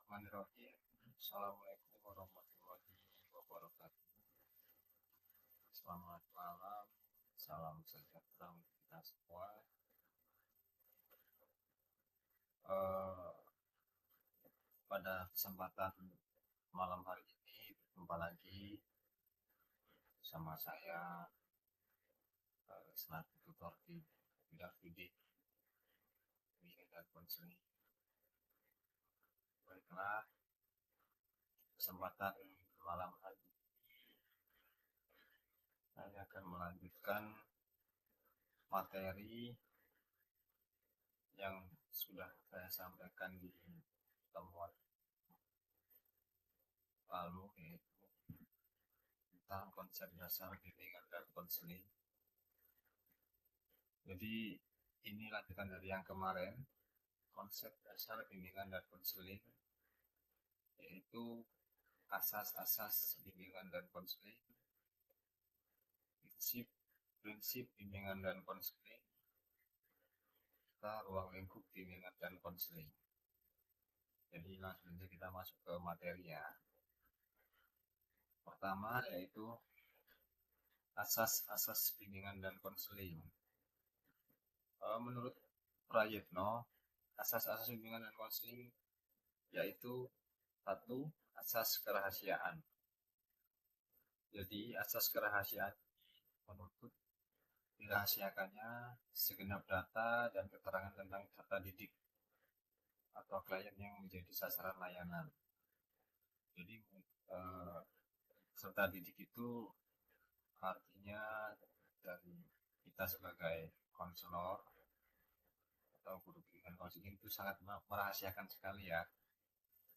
Bismillahirrahmanirrahim. Assalamualaikum warahmatullahi wabarakatuh. Selamat malam, salam sejahtera untuk kita semua. Eh, Pada kesempatan malam hari ini berjumpa lagi sama saya selaku tutor di bidang studi bimbingan dan konseling. Baiklah, kesempatan malam hari ini saya akan melanjutkan materi yang sudah saya sampaikan di pertemuan lalu, yaitu tentang konsep dasar bimbingan dan konseling. Jadi ini lanjutan dari yang kemarin, konsep dasar bimbingan dan konseling, yaitu asas-asas bimbingan dan konseling, prinsip bimbingan dan konseling, serta ruang lingkup bimbingan dan konseling. Jadi langsung saja kita masuk ke materinya. Pertama yaitu asas-asas bimbingan dan konseling. Menurut Prayitno, asas-asas bimbingan dan konseling yaitu satu, asas kerahasiaan. Jadi asas kerahasiaan menuntut dirahasiakannya segenap data dan keterangan tentang peserta didik atau klien yang menjadi sasaran layanan. Jadi peserta didik itu artinya dari kita sebagai konselor atau guru bimbingan konseling itu sangat merahasiakan sekali ya.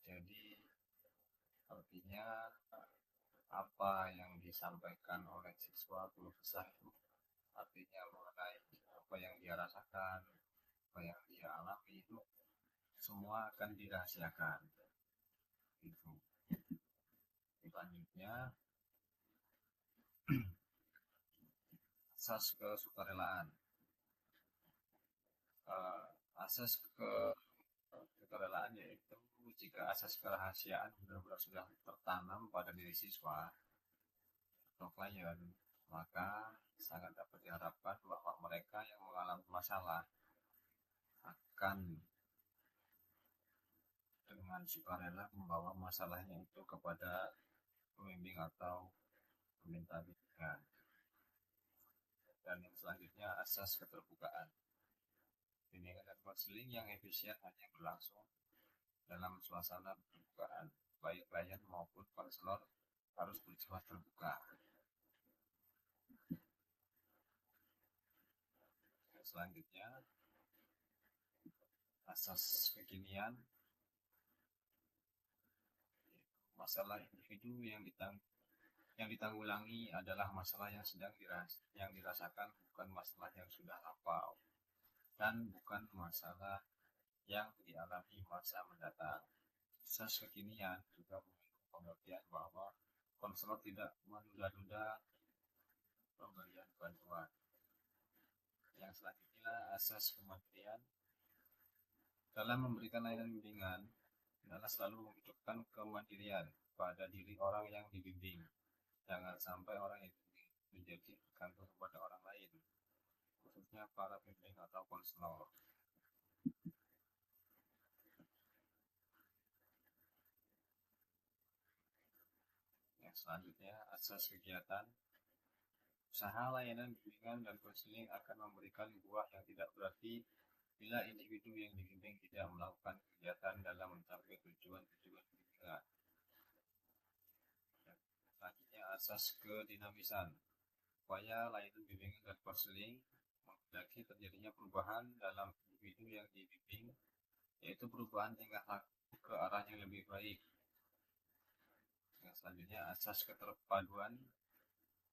Jadi artinya apa yang disampaikan oleh siswa keluh kesah itu artinya mengenai apa yang dia rasakan, apa yang dia alami itu semua akan dirahasiakan. Itu. Selanjutnya asas kesukarelaan. Asas kesukarelaan yaitu jika asas kerahasiaan benar-benar sudah tertanam pada diri siswa atau klien, maka sangat dapat diharapkan bahwa mereka yang mengalami masalah akan dengan sukarela membawa masalahnya itu kepada pembimbing atau peminta bimbingan. Dan yang selanjutnya asas keterbukaan. Bimbingan dan konseling yang efisien hanya berlangsung dalam suasana keterbukaan, baik klien maupun konselor harus bersifat terbuka. Selanjutnya asas kekinian, masalah individu yang ditanggulangi adalah masalah yang sedang dirasakan, bukan masalah yang sudah hafal dan bukan masalah yang dialami masa mendatang. Asas kekinian juga mengandung pengertian bahwa konselor tidak menunda-nunda pemberian bantuan. Yang selanjutnya asas kemandirian. Dalam memberikan layanan bimbingan adalah selalu menghidupkan kemandirian pada diri orang yang dibimbing. Jangan sampai orang itu menjadi tergantung kepada orang lain, khususnya para pembimbing atau konselor. Yang selanjutnya asas kegiatan. Usaha layanan bimbingan dan konseling akan memberikan buah yang tidak berarti bila individu yang dibimbing tidak melakukan kegiatan dalam mencapai tujuan-tujuan bimbingan. Selanjutnya asas kedinamisan. Upaya layanan bimbingan dan konseling menghendaki terjadinya perubahan dalam individu yang dibimbing, yaitu perubahan tingkah laku ke arah yang lebih baik. Yang selanjutnya asas keterpaduan.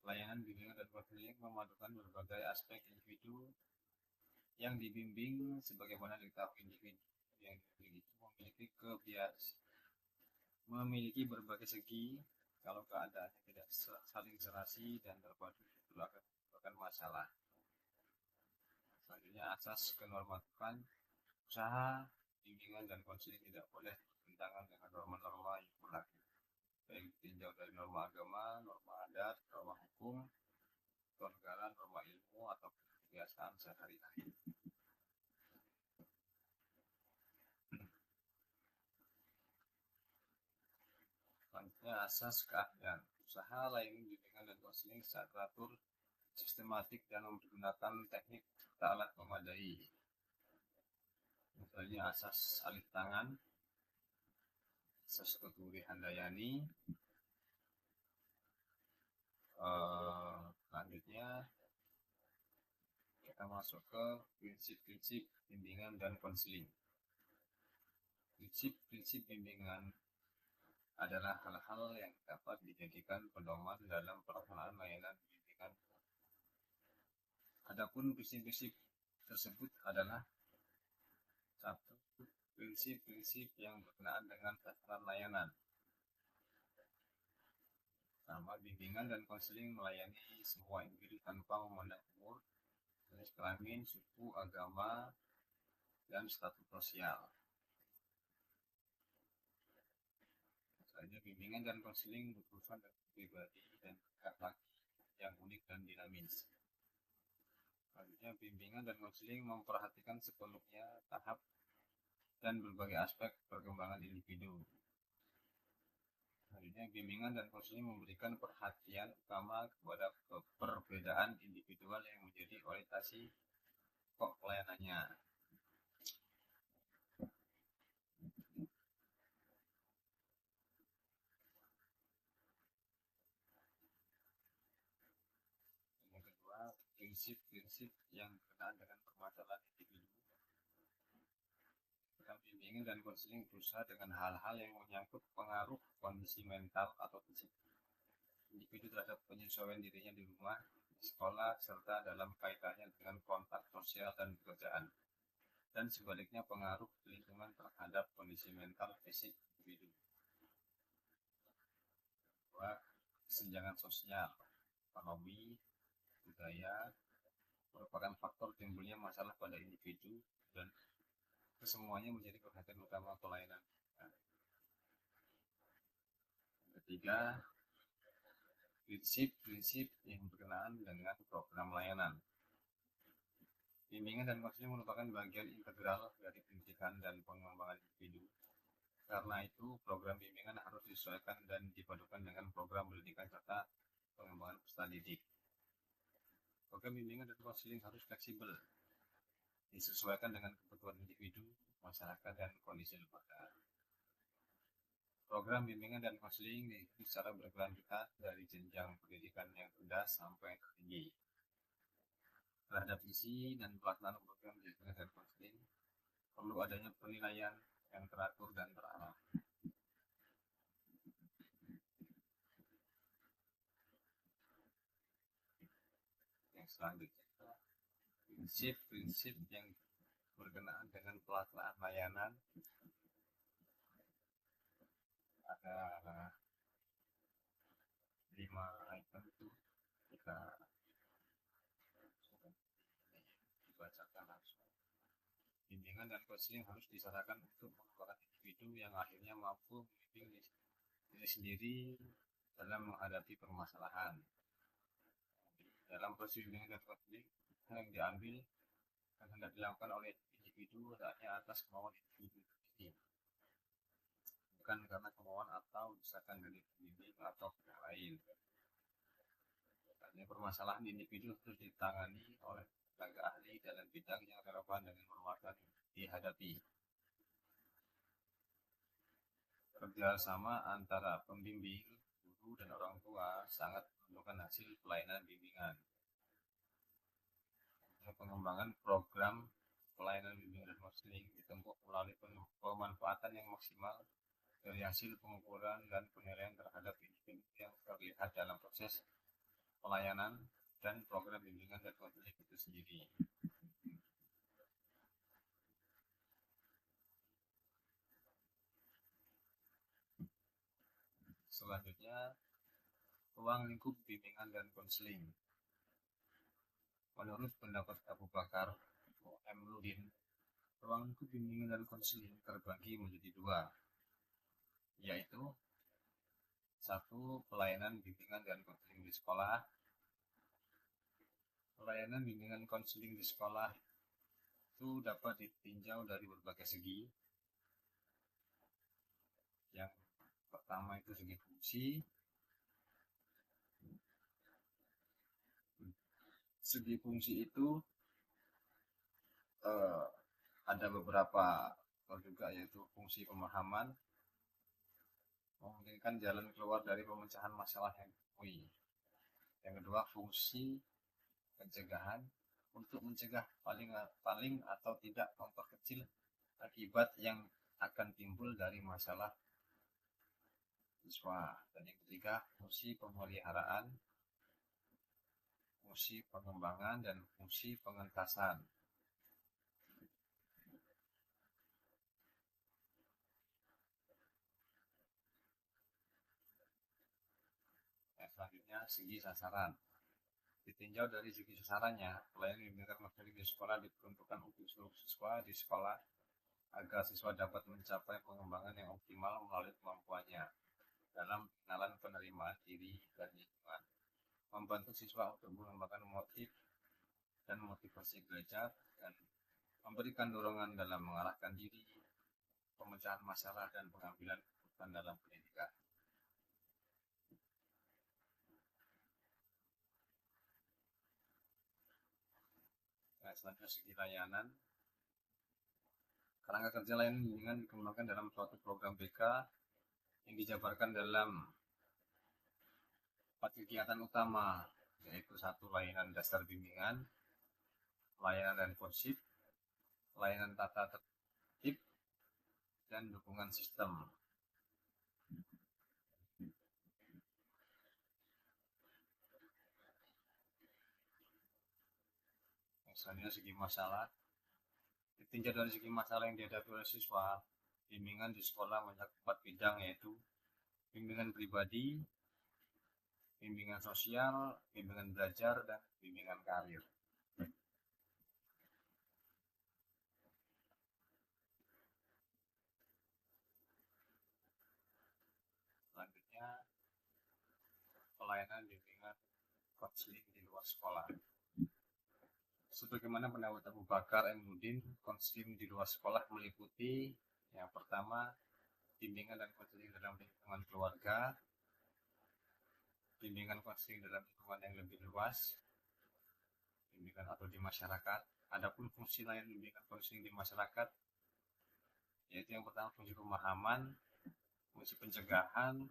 Layanan bimbingan dan konseling memadukan berbagai aspek individu yang dibimbing, sebagaimana diketahui individu yang dibimbing itu memiliki berbagai segi. Kalau keadaannya tidak saling serasi dan terpadu, itu akan menyebabkan masalah. Selanjutnya asas kenormatifan. Usaha bimbingan dan konseling tidak boleh bertentangan dengan norma-norma yang berlaku, baik ditinjau dari norma agama, norma adat, norma hukum, negara, norma ilmu, atau kebiasaan sehari-hari. Selanjutnya, asas keahlian. Usaha layanan bimbingan dan konseling secara teratur, sistematik, dan menggunakan teknik serta alat memadai. Misalnya asas alih tangan, asas Tuturi Handayani. Selanjutnya kita masuk ke prinsip-prinsip bimbingan dan konseling. Prinsip-prinsip bimbingan adalah hal-hal yang dapat dijadikan pedoman dalam pelaksanaan layanan bimbingan. Adapun prinsip-prinsip tersebut adalah satu, prinsip-prinsip yang berkenaan dengan sasaran layanan. Sama, bimbingan dan konseling melayani semua individu tanpa memandang umur, jenis kelamin, suku, agama, dan status sosial. Misalnya bimbingan dan konseling berurusan dengan pribadi dan karakter yang unik dan dinamis. Selanjutnya, bimbingan dan konseling memperhatikan sepenuhnya tahap dan berbagai aspek perkembangan individu. Selanjutnya, bimbingan dan konseling memberikan perhatian utama kepada perbedaan individual yang menjadi orientasi pokok pelayanannya. Yang kedua, prinsip-prinsip yang berkenaan dengan permasalahan individu. Bimbingan dan konseling berusaha dengan hal-hal yang menyangkut pengaruh kondisi mental atau fisik individu terhadap penyesuaian dirinya di rumah, di sekolah, serta dalam kaitannya dengan kontak sosial dan pekerjaan, dan sebaliknya pengaruh lingkungan terhadap kondisi mental fisik individu. Kedua, kesenjangan sosial, ekonomi, budaya merupakan faktor timbulnya masalah pada individu dan kesemuanya menjadi perhatian utama pelayanan. Ketiga, prinsip-prinsip yang berkenaan dengan program layanan. Bimbingan dan konseling merupakan bagian integral dari pendidikan dan pengembangan individu. Karena itu, program bimbingan harus disesuaikan dan dipadukan dengan program pendidikan serta pengembangan peserta didik. Program bimbingan dan konseling harus fleksibel, disesuaikan dengan kebutuhan individu, masyarakat, dan kondisi lembaga. Program bimbingan dan konseling diikuti secara berkelanjutan dari jenjang pendidikan yang rendah sampai tinggi. Terhadap isi dan pelaksanaan program bimbingan dan konseling, perlu adanya penilaian yang teratur dan terarah. Yang selanjutnya, prinsip-prinsip yang berkenaan dengan pelaksanaan layanan ada 5 item itu kita dibacakan langsung. Bimbingan dan konseling harus disarankan untuk mengembangkan individu yang akhirnya mampu membimbing diri sendiri dalam menghadapi permasalahan. Dalam proses bimbingan dan konseling yang diambil dan hendak dilakukan oleh individu hanya atas kemauan individu sendiri, bukan karena kemauan atau desakan dari pembimbing atau pihak lain. Karena permasalahan individu harus ditangani oleh tenaga ahli dalam bidang yang relevan dengan permasalahan yang dihadapi. Kerjasama antara pembimbing, guru, dan orang tua sangat menentukan hasil pelayanan bimbingan. Pengembangan program pelayanan bimbingan dan konseling ditempuh melalui pemanfaatan yang maksimal dari hasil pengukuran dan penilaian terhadap individu yang terlihat dalam proses pelayanan dan program bimbingan dan konseling itu sendiri. Selanjutnya, ruang lingkup bimbingan dan konseling. Menurut pendapat Abu Bakar M. Ludin, ruang lingkup bimbingan dan konseling terbagi menjadi 2, yaitu satu, pelayanan bimbingan dan konseling di sekolah. Pelayanan bimbingan konseling di sekolah itu dapat ditinjau dari berbagai segi. Yang pertama itu segi fungsi. Segi fungsi itu ada beberapa juga, yaitu fungsi pemahaman, memungkinkan jalan keluar dari pemecahan masalah yang ditemui. Yang kedua, fungsi pencegahan, untuk mencegah paling atau tidak memperkecil akibat yang akan timbul dari masalah siswa. Dan yang ketiga, fungsi pemeliharaan, fungsi pengembangan, dan fungsi pengentasan. Selanjutnya, segi sasaran. Ditinjau dari segi sasarannya, pelayanan bimbingan materi di sekolah diperuntukkan untuk seluruh siswa di sekolah agar siswa dapat mencapai pengembangan yang optimal melalui kemampuannya dalam pengenalan penerimaan diri dan lingkungan, membantu siswa untuk mengembangkan motif dan motivasi belajar, dan memberikan dorongan dalam mengarahkan diri, pemecahan masalah, dan pengambilan keputusan dalam pendidikan. Nah, selanjutnya segi layanan. Kerangka kerja layanan bimbingan dikembangkan dalam suatu program BK yang dijabarkan dalam 4 kegiatan utama, yaitu satu, layanan dasar bimbingan, layanan responsif, layanan tata tertib, dan dukungan sistem. Misalnya segi masalah, ditinjau dari segi masalah yang dihadapi oleh siswa, bimbingan di sekolah mencakup 4 bidang, yaitu bimbingan pribadi, bimbingan sosial, bimbingan belajar, dan bimbingan karir. Selanjutnya, pelayanan bimbingan konseling di luar sekolah. Sebagaimana pendapat Abu Bakar M. Nudin, konseling di luar sekolah meliputi yang pertama, bimbingan dan konseling dalam lingkungan keluarga, bimbingan konseling dalam lingkungan yang lebih luas, bimbingan atau di masyarakat. Adapun fungsi lain bimbingan konseling di masyarakat, yaitu yang pertama fungsi pemahaman, fungsi pencegahan,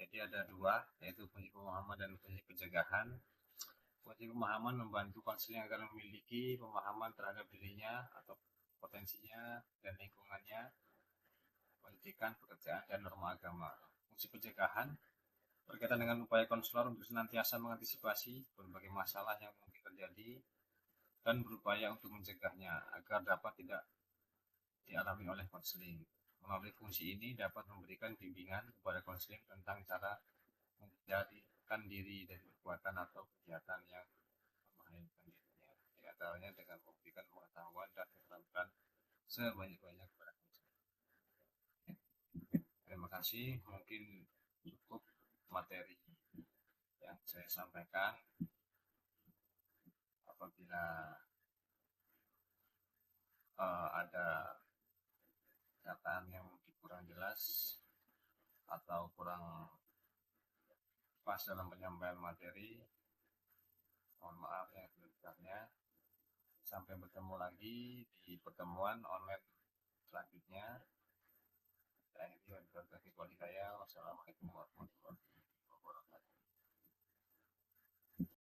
jadi ada dua, yaitu fungsi pemahaman dan fungsi pencegahan. Fungsi pemahaman membantu konseling agar memiliki pemahaman terhadap dirinya atau potensinya dan lingkungannya, pendidikan, pekerjaan, dan norma agama. Fungsi pencegahan berkaitan dengan upaya konselor untuk senantiasa mengantisipasi berbagai masalah yang mungkin terjadi dan berupaya untuk mencegahnya agar dapat tidak dialami oleh konseling. Melalui fungsi ini dapat memberikan bimbingan kepada konseling tentang cara menjadikan diri dari perbuatan atau kegiatan yang membahayakan dirinya, di antaranya dengan memberikan pengetahuan dan keterampilan sebanyak-banyak kepada konseling. Terima kasih, mungkin cukup materi yang saya sampaikan. Apabila ada kataan yang mungkin kurang jelas atau kurang pas dalam penyampaian materi, mohon maaf yang sebesar-besarnya. Sampai bertemu lagi di pertemuan online selanjutnya. Saya akhiri wabillahi taufiq wal hidayah. Wassalamualaikum warahmatullahi wabarakatuh.